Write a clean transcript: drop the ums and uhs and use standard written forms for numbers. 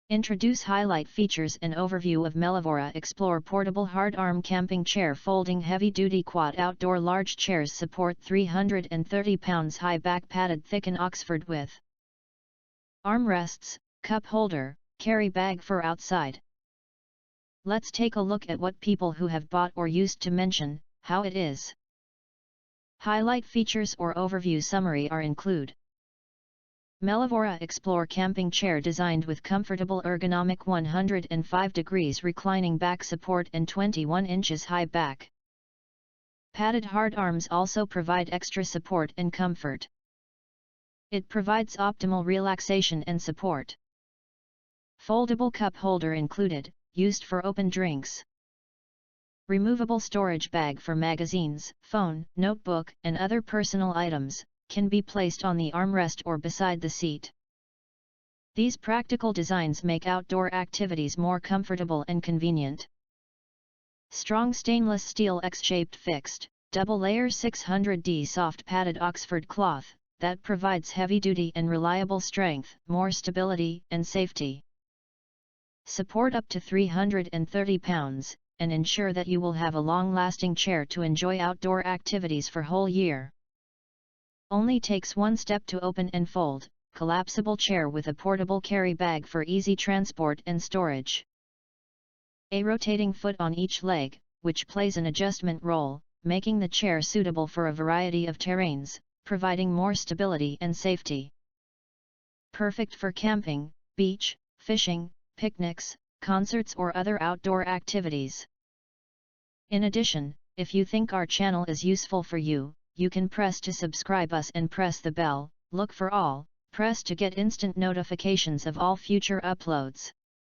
Introduce highlight features and overview of Mellivora. Explore portable hard arm camping chair. Folding heavy-duty quad outdoor large chairs support 330 pounds high-back padded Thicken Oxford with armrests, cup holder, carry bag for outside. Let's take a look at what people who have bought or used to mention how it is. Highlight features or overview summary are include. Mellivora Explore camping chair designed with comfortable ergonomic 105 degrees reclining back support and 21 inches high back. Padded hard arms also provide extra support and comfort. It provides optimal relaxation and support. Foldable cup holder included, used for open drinks. Removable storage bag for magazines, phone, notebook, and other personal items, can be placed on the armrest or beside the seat. These practical designs make outdoor activities more comfortable and convenient. Strong stainless steel X-shaped fixed, double-layer 600D soft padded Oxford cloth, that provides heavy-duty and reliable strength, more stability and safety. Support up to 330 pounds, and ensure that you will have a long-lasting chair to enjoy outdoor activities for whole year. Only takes one step to open and fold, collapsible chair with a portable carry bag for easy transport and storage. A rotating foot on each leg, which plays an adjustment role, making the chair suitable for a variety of terrains, providing more stability and safety. Perfect for camping, beach, fishing, picnics, concerts or other outdoor activities. In addition, if you think our channel is useful for you, you can press to subscribe us and press the bell, look for all, press to get instant notifications of all future uploads.